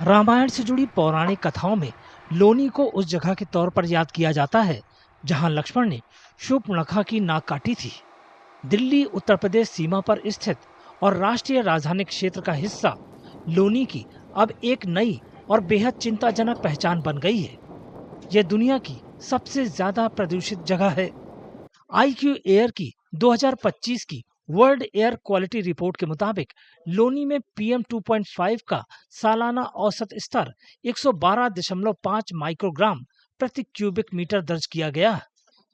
रामायण से जुड़ी पौराणिक कथाओं में लोनी को उस जगह के तौर पर याद किया जाता है जहां लक्ष्मण ने शूर्पणखा की नाक काटी थी। दिल्ली उत्तर प्रदेश सीमा पर स्थित और राष्ट्रीय राजधानी क्षेत्र का हिस्सा लोनी की अब एक नई और बेहद चिंताजनक पहचान बन गई है। यह दुनिया की सबसे ज्यादा प्रदूषित जगह है। IQ एयर की 2025 की वर्ल्ड एयर क्वालिटी रिपोर्ट के मुताबिक लोनी में PM 2.5 का सालाना औसत स्तर 112.5 माइक्रोग्राम प्रति क्यूबिक मीटर दर्ज किया गया।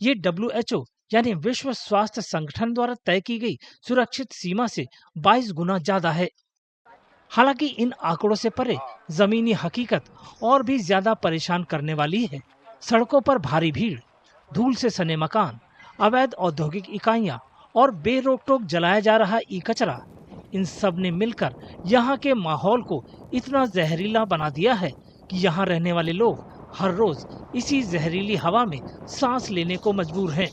ये WHO यानी विश्व स्वास्थ्य संगठन द्वारा तय की गई सुरक्षित सीमा से 22 गुना ज्यादा है। हालांकि इन आंकड़ों से परे जमीनी हकीकत और भी ज्यादा परेशान करने वाली है। सड़कों पर भारी भीड़, धूल से सने मकान, अवैध औद्योगिक इकाइयां और बेरोक टोक जलाया जा रहा ई कचरा, इन सब ने मिलकर यहाँ के माहौल को इतना जहरीला बना दिया है कि यहाँ रहने वाले लोग हर रोज इसी जहरीली हवा में सांस लेने को मजबूर हैं।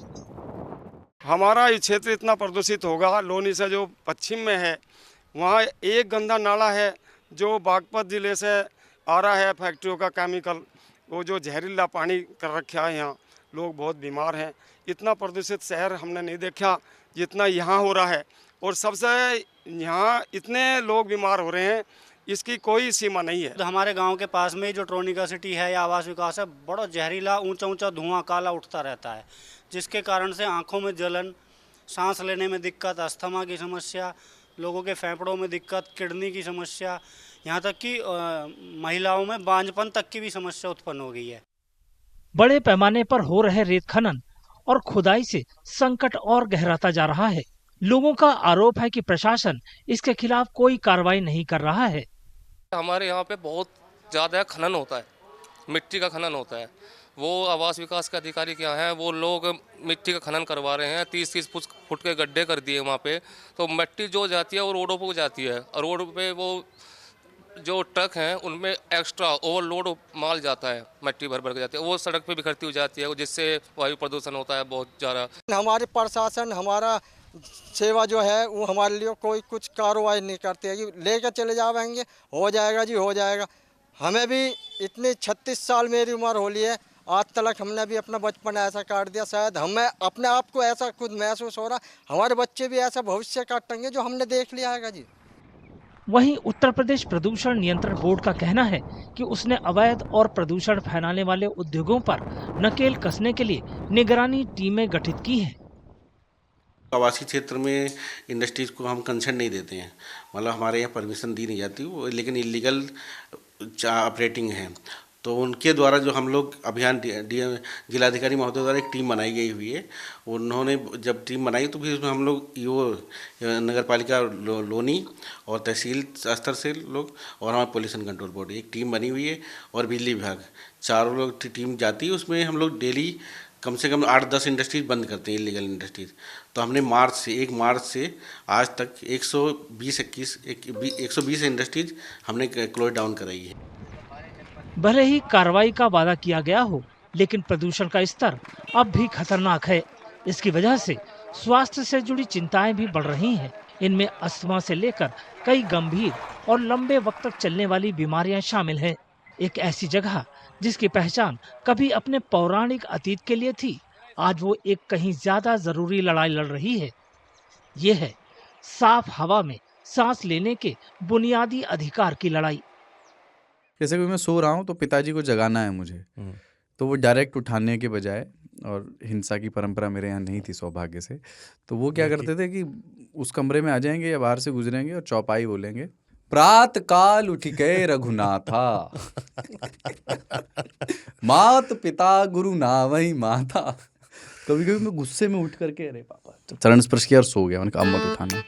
हमारा ये क्षेत्र इतना प्रदूषित होगा। लोनी से जो पश्चिम में है वहाँ एक गंदा नाला है जो बागपत जिले से आ रहा है, फैक्ट्रियों का केमिकल, वो जो जहरीला पानी कर रखा है। यहाँ लोग बहुत बीमार हैं। इतना प्रदूषित शहर हमने नहीं देखा जितना यहाँ हो रहा है। और सबसे यहाँ इतने लोग बीमार हो रहे हैं, इसकी कोई सीमा नहीं है। हमारे गांव के पास में जो ट्रोनिका सिटी है या आवास विकास है, बड़ा जहरीला ऊंचा ऊंचा धुआं काला उठता रहता है, जिसके कारण से आंखों में जलन, सांस लेने में दिक्कत, अस्थमा की समस्या, लोगों के फेफड़ों में दिक्कत, किडनी की समस्या, यहाँ तक कि महिलाओं में बांझपन तक की भी समस्या उत्पन्न हो गई है। बड़े पैमाने पर हो रहे रेत खनन और खुदाई से संकट और गहराता जा रहा है। लोगों का आरोप है कि प्रशासन इसके खिलाफ कोई कार्रवाई नहीं कर रहा है। हमारे यहाँ पे बहुत ज़्यादा खनन होता है, मिट्टी का खनन होता है। वो आवास विकास के अधिकारी क्या हैं, वो लोग मिट्टी का खनन करवा रहे हैं। 30-30 फुट के गड्ढे कर दिए वहाँ पे, तो मिट्टी जो जाती है वो रोडों पर जाती है। और रोड पे वो जो ट्रक हैं उनमें एक्स्ट्रा ओवरलोड माल जाता है, मिट्टी भर भर के जाती है, वो सड़क पे बिखरती हो जाती है, जिससे वायु प्रदूषण होता है बहुत ज़्यादा। हमारे प्रशासन, हमारा सेवा जो है वो हमारे लिए कोई कुछ कार्रवाई नहीं करते है कि लेकर चले जाएंगे, हो जाएगा जी हो जाएगा। हमें भी इतनी 36 साल मेरी उम्र हो ली है, आज तक हमने भी अपना बचपन ऐसा काट दिया। शायद हमें अपने आप को ऐसा खुद महसूस हो रहा, हमारे बच्चे भी ऐसा भविष्य काटेंगे जो हमने देख लिया है जी। वहीं उत्तर प्रदेश प्रदूषण नियंत्रण बोर्ड का कहना है कि उसने अवैध और प्रदूषण फैलाने वाले उद्योगों पर नकेल कसने के लिए निगरानी टीमें गठित की हैं। आवासीय क्षेत्र में इंडस्ट्रीज को हम कंसेंट नहीं देते हैं, मतलब हमारे यहाँ परमिशन दी नहीं जाती, वो लेकिन इलीगल ऑपरेटिंग है। तो उनके द्वारा जो हम लोग अभियान जिलाधिकारी महोदय द्वारा एक टीम बनाई गई हुई है। उन्होंने जब टीम बनाई तो फिर उसमें हम लोग नगर पालिका लोनी और तहसील स्तर से लोग और हमारे पोल्यूशन कंट्रोल बोर्ड एक टीम बनी हुई है और बिजली विभाग, चारों लोग टीम जाती है। उसमें हम लोग डेली कम से कम 8-10 इंडस्ट्रीज बंद करते हैं, इलीगल इंडस्ट्रीज। तो हमने 1 मार्च से आज तक 120 इंडस्ट्रीज हमने क्लोज डाउन कराई है। भले ही कार्रवाई का वादा किया गया हो, लेकिन प्रदूषण का स्तर अब भी खतरनाक है। इसकी वजह से स्वास्थ्य से जुड़ी चिंताएं भी बढ़ रही हैं। इनमें अस्थमा से लेकर कई गंभीर और लंबे वक्त तक चलने वाली बीमारियां शामिल हैं। एक ऐसी जगह जिसकी पहचान कभी अपने पौराणिक अतीत के लिए थी, आज वो एक कहीं ज्यादा जरूरी लड़ाई लड़ रही है। ये है साफ हवा में सांस लेने के बुनियादी अधिकार की लड़ाई। जैसे कि मैं सो रहा हूँ तो पिताजी को जगाना है मुझे, तो वो डायरेक्ट उठाने के बजाय, और हिंसा की परंपरा मेरे यहाँ नहीं थी सौभाग्य से, तो वो क्या करते थे कि उस कमरे में आ जाएंगे या बाहर से गुजरेंगे और चौपाई बोलेंगे, प्रात काल उठ के रघुनाथा मात पिता गुरु नावई माता। कभी कभी मैं गुस्से में उठ करके अरे पापा चरण स्पर्श किया और सो गया, मैंने कहा अब मत उठाना।